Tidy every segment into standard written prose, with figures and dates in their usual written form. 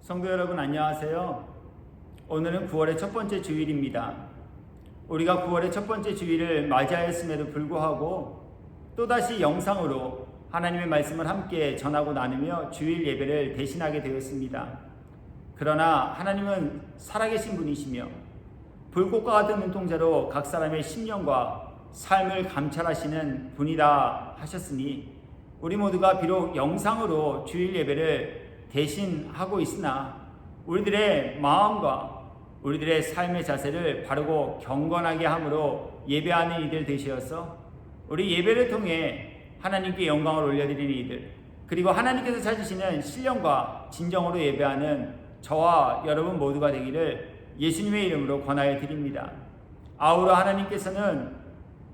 성도 여러분 안녕하세요. 오늘은 9월의 첫 번째 주일입니다. 우리가 9월의 첫 번째 주일을 맞이하였음에도 불구하고 또다시 영상으로 하나님의 말씀을 함께 전하고 나누며 주일 예배를 대신하게 되었습니다. 그러나 하나님은 살아계신 분이시며 불꽃과 같은 눈동자로 각 사람의 심령과 삶을 감찰하시는 분이다 하셨으니 우리 모두가 비록 영상으로 주일 예배를 대신하고 있으나 우리들의 마음과 우리들의 삶의 자세를 바르고 경건하게 함으로 예배하는 이들 되시어서 우리 예배를 통해 하나님께 영광을 올려드리는 이들, 그리고 하나님께서 찾으시는 신령과 진정으로 예배하는 저와 여러분 모두가 되기를 예수님의 이름으로 권하여 드립니다. 아울러 하나님께서는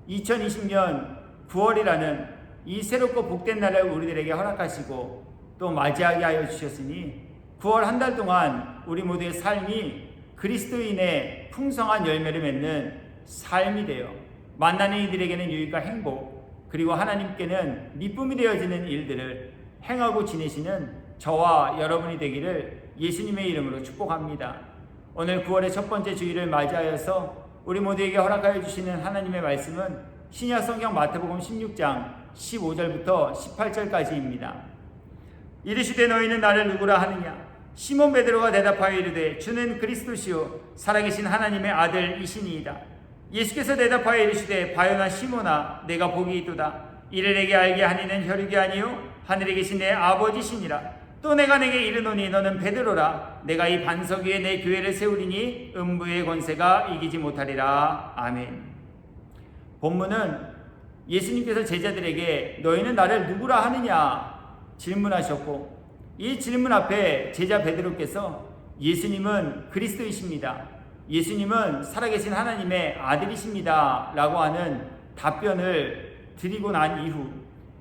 2020년 9월이라는 이 새롭고 복된 날을 우리들에게 허락하시고 또 맞이하게 하여 주셨으니 9월 한 달 동안 우리 모두의 삶이 그리스도인의 풍성한 열매를 맺는 삶이 되어 만나는 이들에게는 유익과 행복, 그리고 하나님께는 미쁨이 되어지는 일들을 행하고 지내시는 저와 여러분이 되기를 예수님의 이름으로 축복합니다. 오늘 9월의 첫 번째 주일을 맞이하여서 우리 모두에게 허락하여 주시는 하나님의 말씀은 신약 성경 마태복음 16장 15절부터 18절까지입니다. 이르시되 너희는 나를 누구라 하느냐? 시몬 베드로가 대답하여 이르되 주는 그리스도시요 살아계신 하나님의 아들이시니이다. 예수께서 대답하여 이르시되 바요나 시몬아 내가 복이 있도다. 이를 내게 알게 하니는 혈육이 아니요 하늘에 계신 내 아버지시니라. 또 내가 내게 이르노니 너는 베드로라. 내가 이 반석 위에 내 교회를 세우리니 음부의 권세가 이기지 못하리라. 아멘. 본문은 예수님께서 제자들에게 너희는 나를 누구라 하느냐 질문하셨고, 이 질문 앞에 제자 베드로께서 예수님은 그리스도이십니다, 예수님은 살아계신 하나님의 아들이십니다 라고 하는 답변을 드리고 난 이후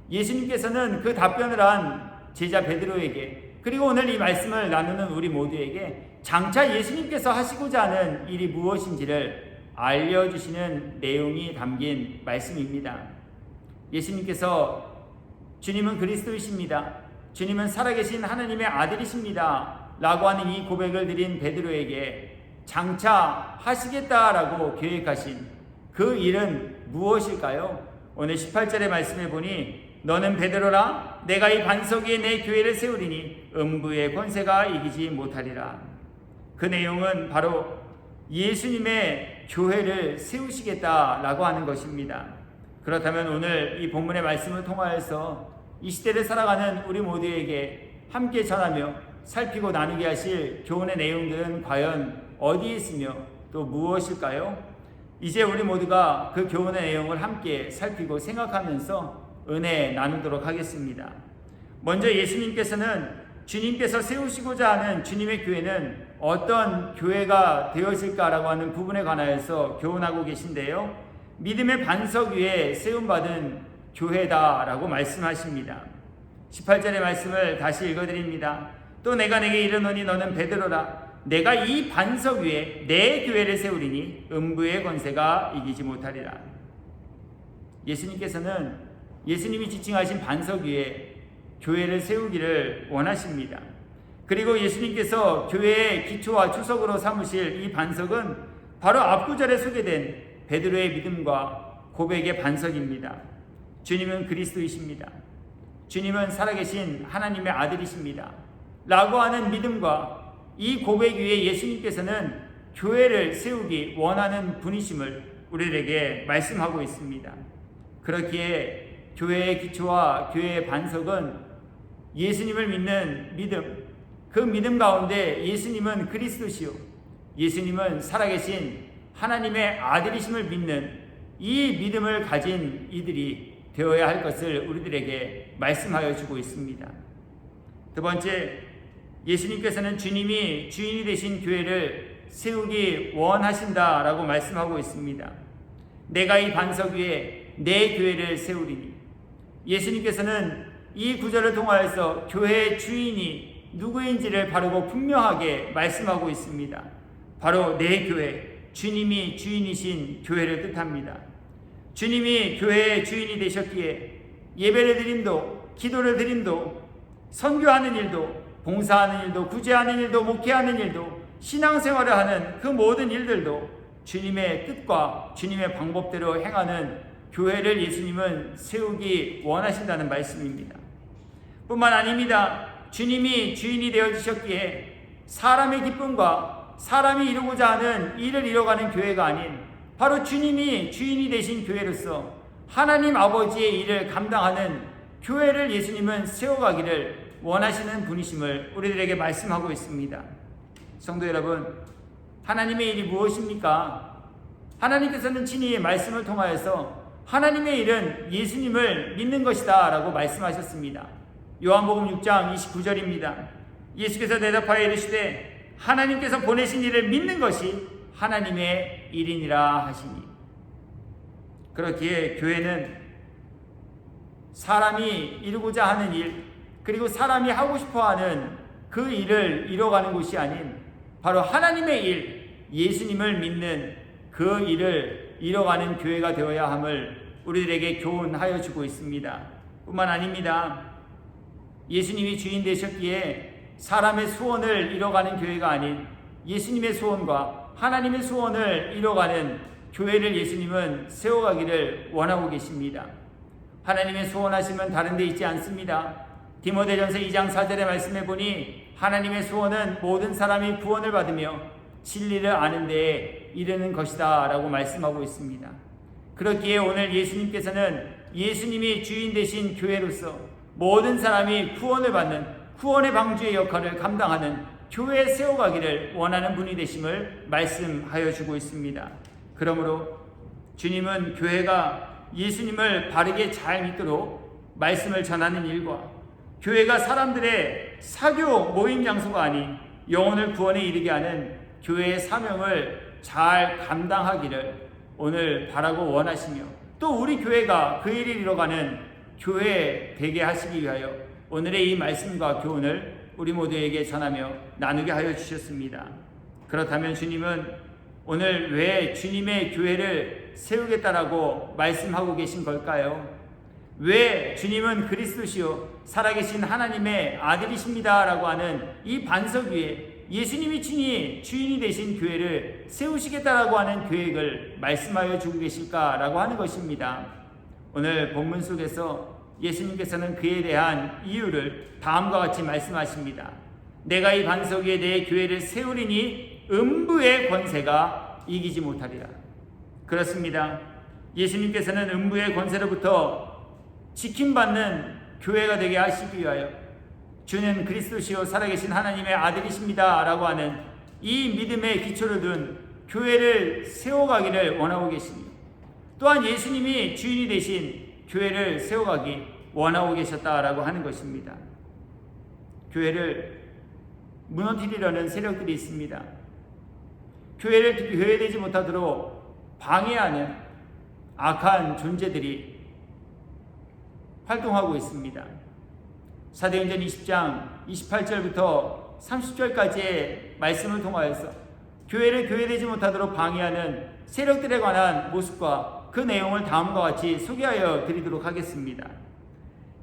예수님께서는 그 답변을 한 제자 베드로에게, 그리고 오늘 이 말씀을 나누는 우리 모두에게 장차 예수님께서 하시고자 하는 일이 무엇인지를 알려주시는 내용이 담긴 말씀입니다. 예수님께서 주님은 그리스도이십니다, 주님은 살아계신 하나님의 아들이십니다 라고 하는 이 고백을 드린 베드로에게 장차 하시겠다라고 계획하신 그 일은 무엇일까요? 오늘 18절의 말씀에 보니 너는 베드로라. 내가 이 반석 위에 내 교회를 세우리니 음부의 권세가 이기지 못하리라. 그 내용은 바로 예수님의 교회를 세우시겠다라고 하는 것입니다. 그렇다면 오늘 이 본문의 말씀을 통하여서 이 시대를 살아가는 우리 모두에게 함께 전하며 살피고 나누게 하실 교훈의 내용들은 과연 어디에 있으며 또 무엇일까요? 이제 우리 모두가 그 교훈의 내용을 함께 살피고 생각하면서 은혜 나누도록 하겠습니다. 먼저 예수님께서는 주님께서 세우시고자 하는 주님의 교회는 어떤 교회가 되어질까라고 하는 부분에 관하여서 교훈하고 계신데요, 믿음의 반석 위에 세움받은 교회다라고 말씀하십니다. 18절의 말씀을 다시 읽어드립니다. 또 내가 내게 이르노니 너는 베드로라. 내가 이 반석 위에 내 교회를 세우리니 음부의 권세가 이기지 못하리라. 예수님께서는 예수님이 지칭하신 반석 위에 교회를 세우기를 원하십니다. 그리고 예수님께서 교회의 기초와 주석으로 삼으실 이 반석은 바로 앞구절에 소개된 베드로의 믿음과 고백의 반석입니다. 주님은 그리스도이십니다, 주님은 살아계신 하나님의 아들이십니다 라고 하는 믿음과 이 고백 위에 예수님께서는 교회를 세우기 원하는 분이심을 우리들에게 말씀하고 있습니다. 그렇기에 교회의 기초와 교회의 반석은 예수님을 믿는 믿음, 그 믿음 가운데 예수님은 그리스도시요 예수님은 살아계신 하나님의 아들이심을 믿는 이 믿음을 가진 이들이 되어야 할 것을 우리들에게 말씀하여 주고 있습니다. 두 번째, 예수님께서는 주님이 주인이 되신 교회를 세우기 원하신다라고 말씀하고 있습니다. 내가 이 반석 위에 내 교회를 세우리니, 예수님께서는 이 구절을 통하여서 교회의 주인이 누구인지를 바르고 분명하게 말씀하고 있습니다. 바로 내 교회, 주님이 주인이신 교회를 뜻합니다. 주님이 교회의 주인이 되셨기에 예배를 드림도, 기도를 드림도, 선교하는 일도, 봉사하는 일도, 구제하는 일도, 목회하는 일도, 신앙생활을 하는 그 모든 일들도 주님의 뜻과 주님의 방법대로 행하는 교회를 예수님은 세우기 원하신다는 말씀입니다. 뿐만 아닙니다. 주님이 주인이 되어주셨기에 사람의 기쁨과 사람이 이루고자 하는 일을 이뤄가는 교회가 아닌 바로 주님이 주인이 되신 교회로서 하나님 아버지의 일을 감당하는 교회를 예수님은 세워가기를 원하시는 분이심을 우리들에게 말씀하고 있습니다. 성도 여러분, 하나님의 일이 무엇입니까? 하나님께서는 친히 말씀을 통하여서 하나님의 일은 예수님을 믿는 것이다 라고 말씀하셨습니다. 요한복음 6장 29절입니다. 예수께서 대답하여 이르시되 하나님께서 보내신 일을 믿는 것이 하나님의 일이니라 하시니. 그렇기에 교회는 사람이 이루고자 하는 일, 그리고 사람이 하고 싶어하는 그 일을 이뤄가는 곳이 아닌 바로 하나님의 일, 예수님을 믿는 그 일을 이뤄가는 교회가 되어야 함을 우리들에게 교훈하여 주고 있습니다. 뿐만 아닙니다. 예수님이 주인 되셨기에 사람의 소원을 이뤄가는 교회가 아닌 예수님의 소원과 하나님의 소원을 이뤄가는 교회를 예수님은 세워가기를 원하고 계십니다. 하나님의 소원하심은 다른 데 있지 않습니다. 디모데전서 2장 4절의 말씀해 보니 하나님의 소원은 모든 사람이 구원을 받으며 진리를 아는 데에 이르는 것이다 라고 말씀하고 있습니다. 그렇기에 오늘 예수님께서는 예수님이 주인 되신 교회로서 모든 사람이 구원을 받는 구원의 방주의 역할을 감당하는 교회에 세워가기를 원하는 분이 되심을 말씀하여 주고 있습니다. 그러므로 주님은 교회가 예수님을 바르게 잘 믿도록 말씀을 전하는 일과 교회가 사람들의 사교 모임 장소가 아닌 영혼을 구원에 이르게 하는 교회의 사명을 잘 감당하기를 오늘 바라고 원하시며 또 우리 교회가 그 일을 이뤄가는 교회 되게 하시기 위하여 오늘의 이 말씀과 교훈을 우리 모두에게 전하며 나누게 하여 주셨습니다. 그렇다면 주님은 오늘 왜 주님의 교회를 세우겠다라고 말씀하고 계신 걸까요? 왜 주님은 그리스도시요 살아계신 하나님의 아들이십니다 라고 하는 이 반석 위에 예수님이 친히 주인이 되신 교회를 세우시겠다라고 하는 계획을 말씀하여 주고 계실까라고 하는 것입니다. 오늘 본문 속에서 예수님께서는 그에 대한 이유를 다음과 같이 말씀하십니다. 내가 이 반석 위에 내 교회를 세우리니 음부의 권세가 이기지 못하리라. 그렇습니다. 예수님께서는 음부의 권세로부터 지킴받는 교회가 되게 하시기 위하여 주는 그리스도시요 살아계신 하나님의 아들이십니다 라고 하는 이 믿음의 기초를 둔 교회를 세워가기를 원하고 계십니다. 또한 예수님이 주인이 되신 교회를 세워가기 원하고 계셨다라고 하는 것입니다. 교회를 무너뜨리려는 세력들이 있습니다. 교회를 교회되지 못하도록 방해하는 악한 존재들이 활동하고 있습니다. 사도행전 20장 28절부터 30절까지의 말씀을 통하여서 교회를 교회되지 못하도록 방해하는 세력들에 관한 모습과 그 내용을 다음과 같이 소개하여 드리도록 하겠습니다.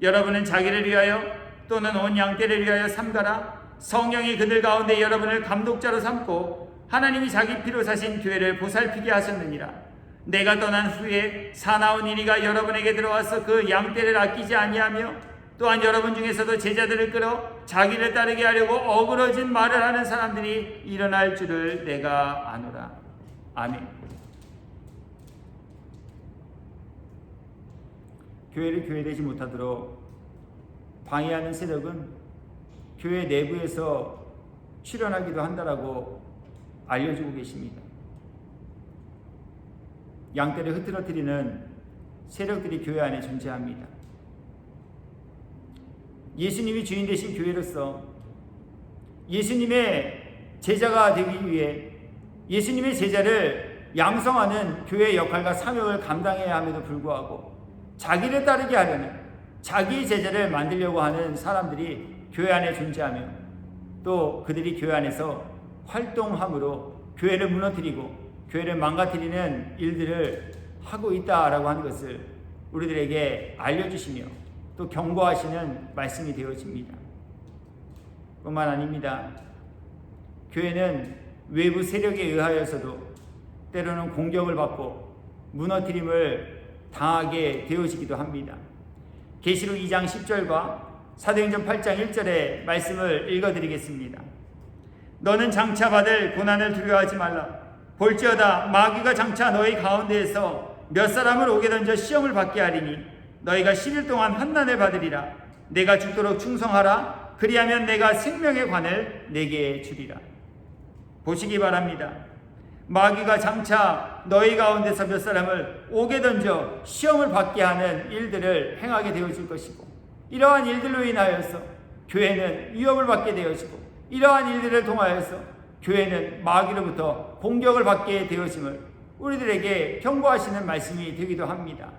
여러분은 자기를 위하여 또는 온 양떼를 위하여 삼가라. 성령이 그들 가운데 여러분을 감독자로 삼고 하나님이 자기 피로 사신 교회를 보살피게 하셨느니라. 내가 떠난 후에 사나운 이리가 여러분에게 들어와서 그 양떼를 아끼지 아니하며 또한 여러분 중에서도 제자들을 끌어 자기를 따르게 하려고 어그러진 말을 하는 사람들이 일어날 줄을 내가 아노라. 아멘. 교회를 교회되지 못하도록 방해하는 세력은 교회 내부에서 출현하기도 한다라고 알려주고 계십니다. 양떼를 흐트러뜨리는 세력들이 교회 안에 존재합니다. 예수님이 주인 되신 교회로서 예수님의 제자가 되기 위해 예수님의 제자를 양성하는 교회의 역할과 사명을 감당해야 함에도 불구하고 자기를 따르게 하려는 자기 제자를 만들려고 하는 사람들이 교회 안에 존재하며 또 그들이 교회 안에서 활동함으로 교회를 무너뜨리고 교회를 망가뜨리는 일들을 하고 있다라고 하는 것을 우리들에게 알려주시며 또 경고하시는 말씀이 되어집니다. 뿐만 아닙니다. 교회는 외부 세력에 의하여서도 때로는 공격을 받고 무너뜨림을 당하게 되어지기도 합니다. 계시록 2장 10절과 사도행전 8장 1절의 말씀을 읽어드리겠습니다. 너는 장차 받을 고난을 두려워하지 말라. 볼지어다 마귀가 장차 너희 가운데에서 몇 사람을 오게 던져 시험을 받게 하리니 너희가 10일 동안 환난을 받으리라. 내가 죽도록 충성하라. 그리하면 내가 생명의 관을 내게 주리라. 보시기 바랍니다. 마귀가 장차 너희 가운데서 몇 사람을 오게 던져 시험을 받게 하는 일들을 행하게 되어질 것이고, 이러한 일들로 인하여서 교회는 위협을 받게 되어지고, 이러한 일들을 통하여서 교회는 마귀로부터 공격을 받게 되어짐을 우리들에게 경고하시는 말씀이 되기도 합니다.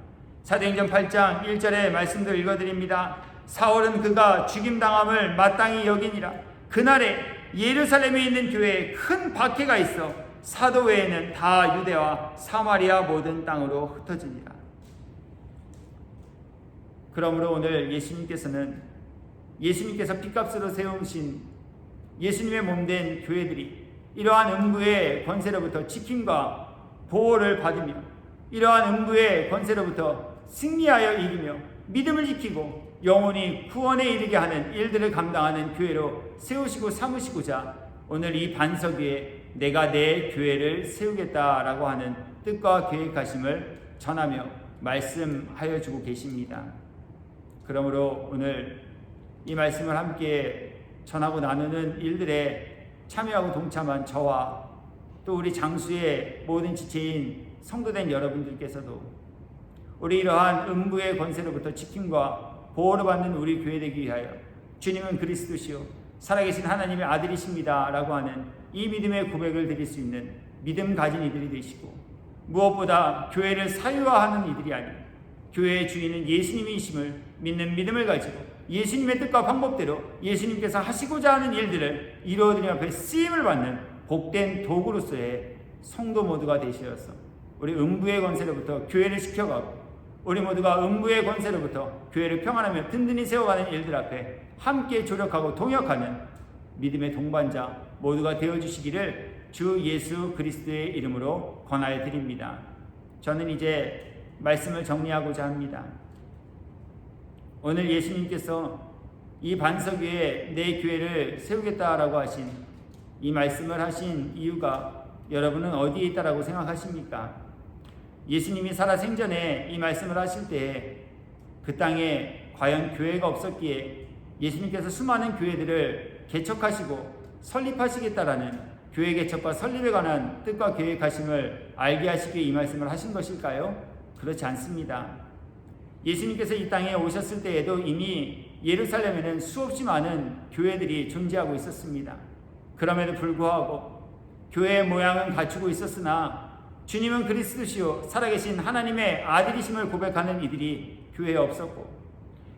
사도행전 8장 1절의 말씀도 읽어드립니다. 사울은 그가 죽임당함을 마땅히 여기니라. 그날에 예루살렘에 있는 교회에 큰 박해가 있어 사도 외에는 다 유대와 사마리아 모든 땅으로 흩어지니라. 그러므로 오늘 예수님께서 핏값으로 세우신 예수님의 몸된 교회들이 이러한 음부의 권세로부터 지킴과 보호를 받으며, 이러한 음부의 권세로부터 승리하여 이기며 믿음을 지키고 영원히 구원에 이르게 하는 일들을 감당하는 교회로 세우시고 삼으시고자 오늘 이 반석 위에 내가 내 교회를 세우겠다라고 하는 뜻과 계획하심을 전하며 말씀하여 주고 계십니다. 그러므로 오늘 이 말씀을 함께 전하고 나누는 일들에 참여하고 동참한 저와 또 우리 장수의 모든 지체인 성도된 여러분들께서도 우리 이러한 음부의 권세로부터 지킴과 보호를 받는 우리 교회 되기 위하여 주님은 그리스도시요 살아계신 하나님의 아들이십니다 라고 하는 이 믿음의 고백을 드릴 수 있는 믿음 가진 이들이 되시고, 무엇보다 교회를 사유화하는 이들이 아닌 교회의 주인은 예수님이심을 믿는 믿음을 가지고 예수님의 뜻과 방법대로 예수님께서 하시고자 하는 일들을 이루어드리는 앞에 쓰임을 받는 복된 도구로서의 성도 모두가 되시어서 우리 음부의 권세로부터 교회를 지켜가고, 우리 모두가 음부의 권세로부터 교회를 평안하며 든든히 세워가는 일들 앞에 함께 조력하고 동역하는 믿음의 동반자 모두가 되어주시기를 주 예수 그리스도의 이름으로 권하여 드립니다. 저는 이제 말씀을 정리하고자 합니다. 오늘 예수님께서 이 반석 위에 내 교회를 세우겠다라고 하신 이 말씀을 하신 이유가 여러분은 어디에 있다라고 생각하십니까? 예수님이 살아 생전에 이 말씀을 하실 때 그 땅에 과연 교회가 없었기에 예수님께서 수많은 교회들을 개척하시고 설립하시겠다라는 교회 개척과 설립에 관한 뜻과 계획하심을 알게 하시기 위해 이 말씀을 하신 것일까요? 그렇지 않습니다. 예수님께서 이 땅에 오셨을 때에도 이미 예루살렘에는 수없이 많은 교회들이 존재하고 있었습니다. 그럼에도 불구하고 교회의 모양은 갖추고 있었으나 주님은 그리스도시요 살아계신 하나님의 아들이심을 고백하는 이들이 교회에 없었고,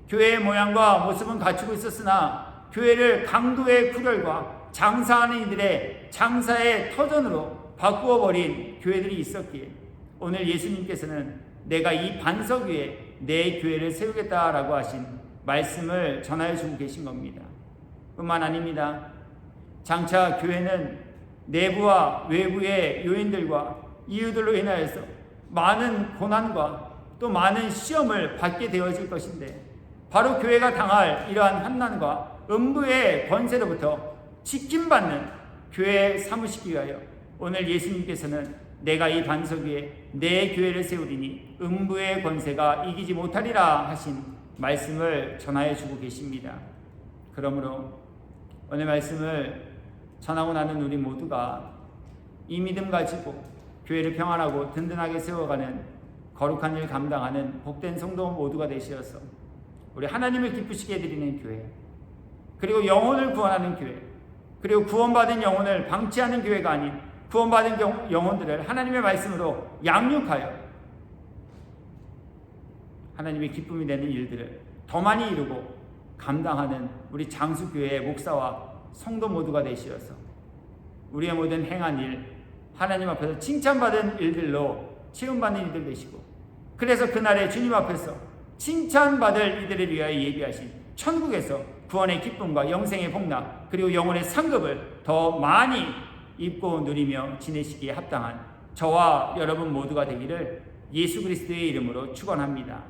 교회의 모양과 모습은 갖추고 있었으나 교회를 강도의 쿠결과 장사하는 이들의 장사의 터전으로 바꾸어 버린 교회들이 있었기에 오늘 예수님께서는 내가 이 반석 위에 내 교회를 세우겠다라고 하신 말씀을 전하여 주고 계신 겁니다. 뿐만 아닙니다. 장차 교회는 내부와 외부의 요인들과 이유들로 인하여서 많은 고난과 또 많은 시험을 받게 되어질 것인데, 바로 교회가 당할 이러한 환난과 음부의 권세로부터 지킴받는 교회에 삼으시기 위하여 오늘 예수님께서는 내가 이 반석 위에 내 교회를 세우리니 음부의 권세가 이기지 못하리라 하신 말씀을 전하여 주고 계십니다. 그러므로 오늘 말씀을 전하고 나는 우리 모두가 이 믿음 가지고 교회를 평안하고 든든하게 세워가는 거룩한 일 감당하는 복된 성도 모두가 되시어서 우리 하나님을 기쁘시게 해드리는 교회, 그리고 영혼을 구원하는 교회, 그리고 구원받은 영혼을 방치하는 교회가 아닌 구원받은 영혼들을 하나님의 말씀으로 양육하여 하나님의 기쁨이 되는 일들을 더 많이 이루고 감당하는 우리 장수교회의 목사와 성도 모두가 되시어서 우리의 모든 행한 일, 하나님 앞에서 칭찬받은 일들로 채움받는 이들 되시고, 그래서 그날에 주님 앞에서 칭찬받을 이들을 위하여 예비하신 천국에서 구원의 기쁨과 영생의 복락 그리고 영혼의 상급을 더 많이 입고 누리며 지내시기에 합당한 저와 여러분 모두가 되기를 예수 그리스도의 이름으로 축원합니다.